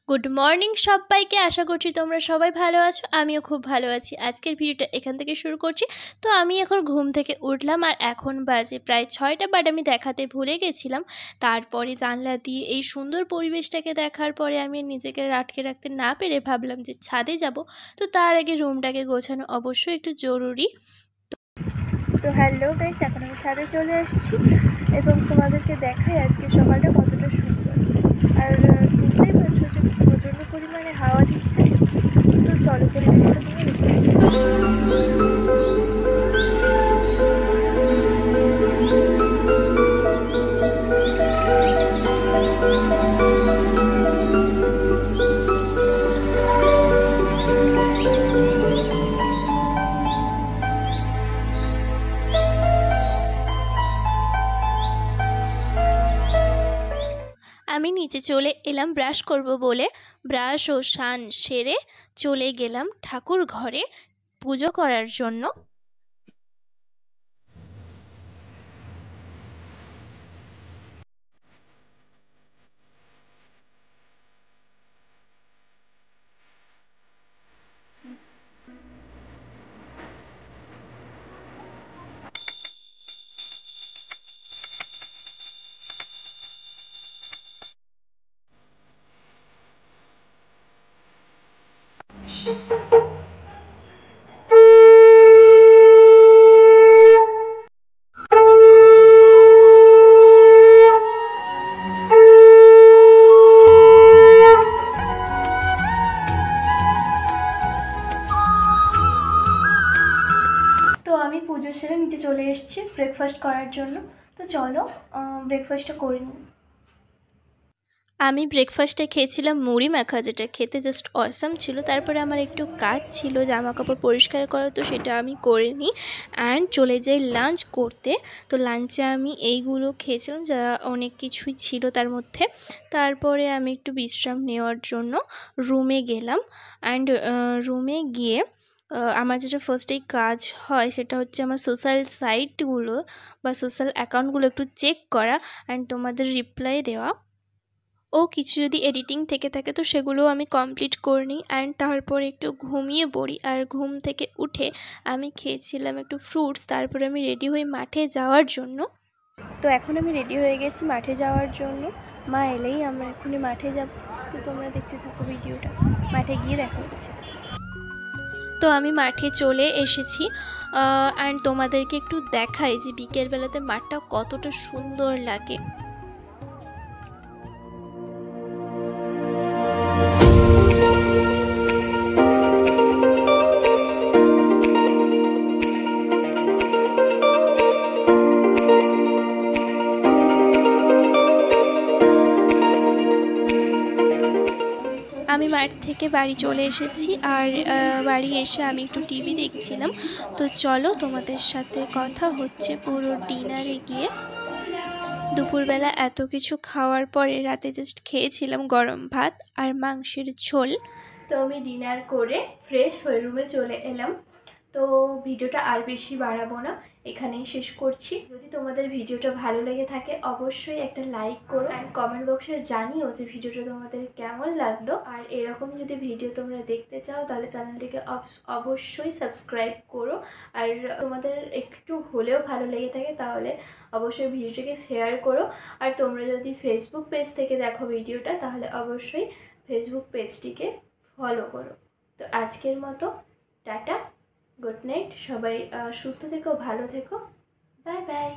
Good morning সবাইকে। আশা করছি তোমরা সবাই ভালো আছো, আমিও খুব ভালো আছি। আজকের ভিডিওটা এখান থেকে শুরু করছি। তো আমি এখন ঘুম থেকে উঠলাম আর এখন বাজে প্রায় 6টা, বাট আমি দেখাতে ভুলে গেছিলাম। তারপরে জানলা দিয়ে এই সুন্দর পরিবেশটাকে দেখার পরে আমি নিজেকে আটকে রাখতে না পেরে ভাবলাম যে ছাদে যাব। তো তার আগে রুমটাকে গোছানো অবশ্যই একটু জরুরি। তো হ্যালো গাইস, এখন আমি ছাদে চলে আসছি এবং তোমাদেরকে দেখাই আজকে সকালটা কতটা সুন্দর। আর বুঝতেই পারছো যে প্রচণ্ড পরিমাণে হাওয়া দিচ্ছে। তো চলো পরিবেশটা আমি নিচে চলে এলাম ব্রাশ করব বলে। ব্রাশ ও স্নান সেরে চলে গেলাম ঠাকুর ঘরে পুজো করার জন্য। তো আমি পুজো সেরে নিচে চলে এসেছি ব্রেকফাস্ট করার জন্য। তো চলো ব্রেকফাস্টটা করে নিই। আমি ব্রেকফাস্টে খেয়েছিলাম মুড়ি মাখা, যেটা খেতে জাস্ট অসাম ছিল। তারপরে আমার একটু কাজ ছিল জামা কাপড় পরিষ্কার করা, তো সেটা আমি করে নিই অ্যান্ড চলে যাই লাঞ্চ করতে। তো লাঞ্চে আমি এইগুলো খেয়েছিলাম, যা অনেক কিছুই ছিল তার মধ্যে। তারপরে আমি একটু বিশ্রাম নেওয়ার জন্য রুমে গেলাম অ্যান্ড রুমে গিয়ে আমার যেটা ফার্স্টেই কাজ হয় সেটা হচ্ছে আমার সোশ্যাল সাইটগুলো বা সোশ্যাল অ্যাকাউন্টগুলো একটু চেক করা অ্যান্ড তোমাদের রিপ্লাই দেওয়া। ও কিছু যদি এডিটিং থেকে থাকে তো সেগুলোও আমি কমপ্লিট করে নিই অ্যান্ড তারপরে একটু ঘুমিয়ে পড়ি। আর ঘুম থেকে উঠে আমি খেয়েছিলাম একটু ফ্রুটস। তারপরে আমি রেডি হই মাঠে যাওয়ার জন্য। তো এখন আমি রেডি হয়ে গেছি মাঠে যাওয়ার জন্য। মা এলেই আমরা এখনই মাঠে যাব। তো তোমরা দেখতে থাকো ভিডিওটা, মাঠে গিয়ে দেখা হচ্ছে। তো আমি মাঠে চলে এসেছি অ্যান্ড তোমাদেরকে একটু দেখাই যে বিকেলবেলাতে মাঠটা কতটা সুন্দর লাগে। আমি মাঠ থেকে বাড়ি চলে এসেছি আর বাড়ি এসে আমি একটু টিভি দেখছিলাম। তো চলো তোমাদের সাথে কথা হচ্ছে পুরো ডিনারে গিয়ে। দুপুরবেলা এত কিছু খাওয়ার পরে রাতে জাস্ট খেয়েছিলাম গরম ভাত আর মাংসের ঝোল। তো আমি ডিনার করে ফ্রেশ হয়ে রুমে চলে এলাম। তো ভিডিওটা আর বেশি বাড়াবো না, এখানেই শেষ করছি। যদি তোমাদের ভিডিওটা ভালো লেগে থাকে অবশ্যই একটা লাইক করো অ্যান্ড কমেন্ট বক্সে জানিও যে ভিডিওটা তোমাদের কেমন লাগলো। আর এরকম যদি ভিডিও তোমরা দেখতে চাও তাহলে চ্যানেলটিকে অবশ্যই সাবস্ক্রাইব করো। আর তোমাদের একটু হলেও ভালো লেগে থাকে তাহলে অবশ্যই ভিডিওটাকে শেয়ার করো। আর তোমরা যদি ফেসবুক পেজ থেকে দেখো ভিডিওটা তাহলে অবশ্যই ফেসবুক পেজটিকে ফলো করো। তো আজকের মতো টাটা, গুড নাইট। সবাই সুস্থ থেকো, ভালো থেকো, বাই বাই।